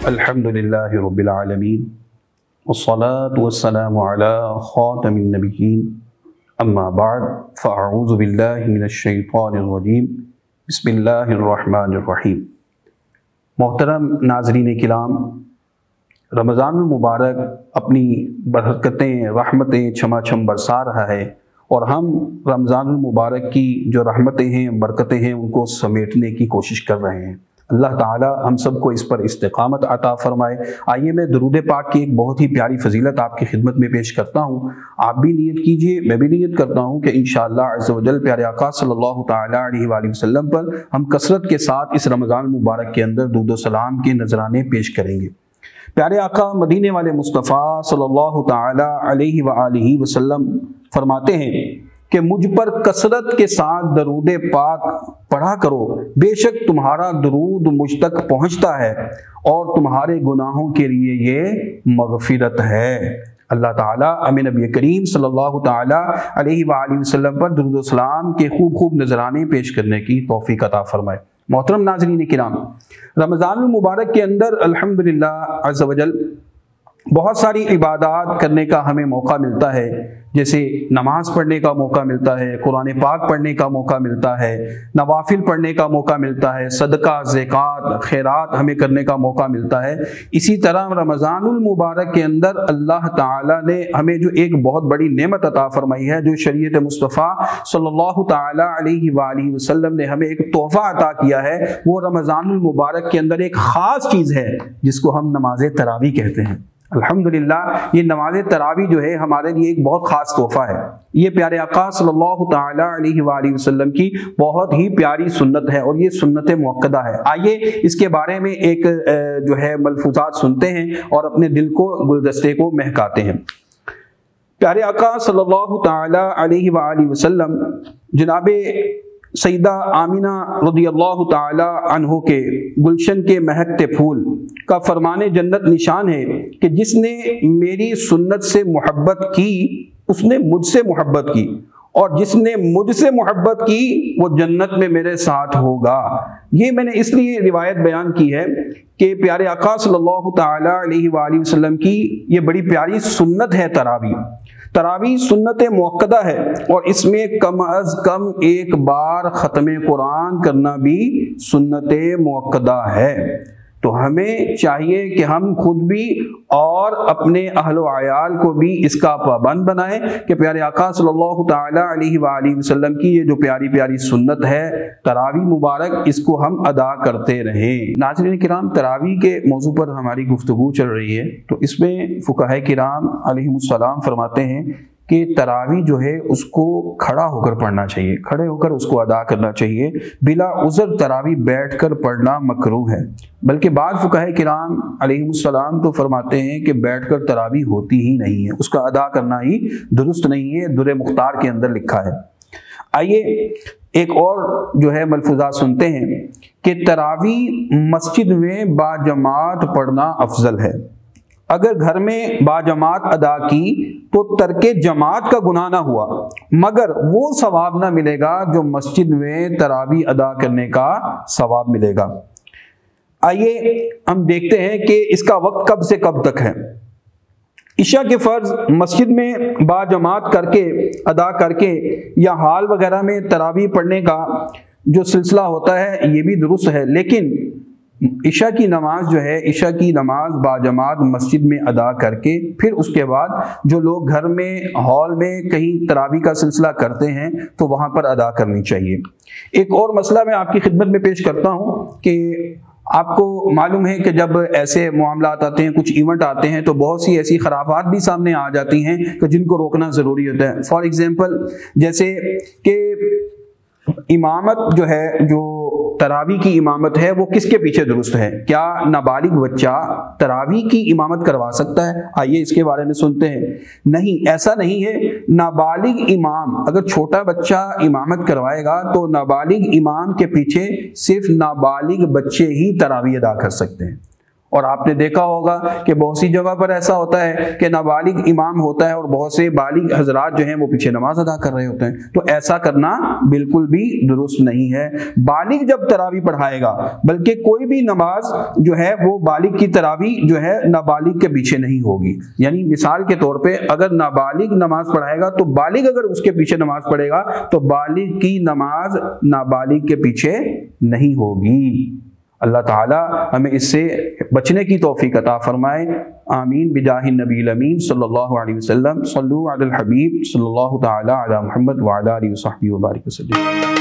अल्हम्दुलिल्लाहि रब्बिल आलमीन वस्सलातु वस्सलामु अला खातमिन नबिय्यीन अम्मा बाद फ़अऊज़ु बिल्लाहि मिनश शैतानिर रजीम बिस्मिल्लाहिर रहमानिर रहीम। मोहतरम नाज़रीन किराम, रमज़ानुल मुबारक अपनी बरकतें रहमतें छमाछम बरसा रहा है और हम रमज़ानुल मुबारक की जो रहमतें हैं बरकतें हैं उनको समेटने की कोशिश कर रहे हैं। अल्लाह ताला हम सबको इस पर इस्तिक़ामत अता फ़रमाए। आइए मैं दुरूद पाक की एक बहुत ही प्यारी फजीलत आपकी खिदमत में पेश करता हूँ। आप भी नियत कीजिए, मैं भी नियत करता हूँ कि इंशाअल्लाह अज़्ज़ व जल प्यारे आका सल्लल्लाहु तआला अलैहि वसल्लम पर हम कसरत के साथ इस रमज़ान मुबारक के अंदर दुरूद व सलाम के नजराने पेश करेंगे। प्यारे आका मदीने वाले मुस्तफ़ा सल्लल्लाहु तआला अलैहि वसल्लम फरमाते हैं कि मुझ पर कसरत के साथ दरूद पाक पढ़ा करो, बेशक तुम्हारा दरूद मुझ तक पहुँचता है और तुम्हारे गुनाहों के लिए ये मग़फ़िरत है। अल्लाह ताला हमें नबी करीम सल्लल्लाहु ताला अलैहि वसल्लम पर दरूद व सलाम के खूब नजराने पेश करने की तौफीक अता फरमाए। मोहतरम नाज़रीन किराम, रमज़ानुल मुबारक के अंदर अल्हम्दुलिल्लाह अज़्ज़ व जल बहुत सारी इबादत करने का हमें मौका मिलता है, जैसे नमाज पढ़ने का मौका मिलता है, कुरान पाक पढ़ने का मौका मिलता है, नवाफिल पढ़ने का मौका मिलता है, सदका ज़कात खैरात हमें करने का मौका मिलता है। इसी तरह रमज़ानुल मुबारक के अंदर अल्लाह ताला ने हमें जो एक बहुत बड़ी नेमत अता फरमाई है, जो शरीयत मुस्तफ़ा सल्लल्लाहु ताला अलैहि वसल्लम ने हमें एक तोहफ़ा अता किया है, वो रमज़ानुल मुबारक के अंदर एक ख़ास चीज़ है जिसको हम नमाज तरावी कहते हैं। अल्हम्दुलिल्लाह ये नमाज तरावी जो है हमारे लिए एक बहुत ख़ास तोहफ़ा है। ये प्यारे आका सल्लल्लाहु ताला अलैहि वसल्लम की बहुत ही प्यारी सुन्नत है और ये सुन्नत मुअक्कदा है। आइए इसके बारे में एक जो है मलफूज़ात सुनते हैं और अपने दिल को गुलदस्ते को महकाते हैं। प्यारे आका सल्लल्लाहु ताला अलैहि वसल्लम जनाबे सईदा आमिना रज़ियल्लाहु ताला अन्हो के गुलशन के महकते फूल का फरमाने जन्नत निशान है कि जिसने मेरी सुन्नत से मोहब्बत की उसने मुझसे मोहब्बत की और जिसने मुझसे मोहब्बत की वो जन्नत में मेरे साथ होगा। ये मैंने इसलिए रिवायत बयान की है कि प्यारे आका सल्लल्लाहु ताला अलैहि वसल्लम की ये बड़ी प्यारी सुन्नत है तरावी। तरावी सुन्नत मुअक्कदा है और इसमें कम अज कम एक बार ख़त्म कुरान करना भी सुन्नत मुअक्कदा है। तो हमें चाहिए कि हम खुद भी और अपने अहलो आयाल को भी इसका पाबंद बनाएं कि प्यारे आका सल्लल्लाहु ताला अलैहि वसल्लम की ये जो प्यारी प्यारी सुन्नत है तरावी मुबारक, इसको हम अदा करते रहें। नाज़रीन किराम, तरावी के मौजू पर हमारी गुफ्तगू चल रही है, तो इसमें फुक़हा किराम अलैहिमुस्सलाम फरमाते हैं कि तरावी जो है उसको खड़ा होकर पढ़ना चाहिए, खड़े होकर उसको अदा करना चाहिए। बिला उज़र तरावी बैठकर पढ़ना मकरूह है, बल्कि बाद फुक़हा किराम अलैहिमुस्सलाम तो फरमाते हैं कि बैठकर तरावी होती ही नहीं है, उसका अदा करना ही दुरुस्त नहीं है। दुर्र मुख्तार के अंदर लिखा है। आइए एक और जो है मलफूज़ात सुनते हैं कि तरावी मस्जिद में बाजमात पढ़ना अफजल है। अगर घर में बाजमात अदा की तो तर्के जमात का गुनाह ना हुआ, मगर वो सवाब ना मिलेगा जो मस्जिद में तरावी अदा करने का सवाब मिलेगा। आइए हम देखते हैं कि इसका वक्त कब से कब तक है। इशा के फ़र्ज मस्जिद में बाजमात करके अदा करके या हाल वगैरह में तरावी पढ़ने का जो सिलसिला होता है ये भी दुरुस्त है, लेकिन इशा की नमाज जो है, इशा की नमाज बाजमात मस्जिद में अदा करके फिर उसके बाद जो लोग घर में हॉल में कहीं तरावी का सिलसिला करते हैं तो वहाँ पर अदा करनी चाहिए। एक और मसला मैं आपकी खिदमत में पेश करता हूँ कि आपको मालूम है कि जब ऐसे मामलात आते हैं, कुछ इवेंट आते हैं, तो बहुत सी ऐसी खराफात भी सामने आ जाती हैं कि जिनको रोकना ज़रूरी होता है। फॉर एग्ज़ाम्पल जैसे कि इमामत जो है, जो तरावी की इमामत है वो किसके पीछे दुरुस्त है? क्या नाबालिग बच्चा तरावी की इमामत करवा सकता है? आइए इसके बारे में सुनते हैं। नहीं, ऐसा नहीं है। नाबालिग इमाम, अगर छोटा बच्चा इमामत करवाएगा तो नाबालिग इमाम के पीछे सिर्फ नाबालिग बच्चे ही तरावी अदा कर सकते हैं اور آپ نے دیکھا ہوگا کہ بہت سی جگہ پر ایسا ہوتا ہے کہ نابالغ امام ہوتا ہے اور بہت سے بالغ حضرات جو ہیں وہ پیچھے نماز ادا کر رہے ہوتے ہیں، تو ایسا کرنا بالکل بھی درست نہیں ہے۔ بالغ جب تراویح پڑھائے گا، بلکہ کوئی بھی نماز جو ہے وہ بالغ کی تراویح جو ہے نابالغ کے پیچھے نہیں ہوگی۔ یعنی مثال کے طور پہ اگر نابالغ نماز پڑھائے گا تو بالغ اگر اس کے پیچھے نماز پڑھے گا تو بالغ کی نماز نابالغ کے پیچھے نہیں ہوگی۔ اللہ تعالی ہمیں اس سے بچنے کی توفیق عطا فرمائے، آمین بجاہ النبی الامین صلی اللہ علیہ وسلم۔ صلو علی الحبیب صلی اللہ تعالی علی محمد وعلی آلہ وصحبہ وبارک وسلم۔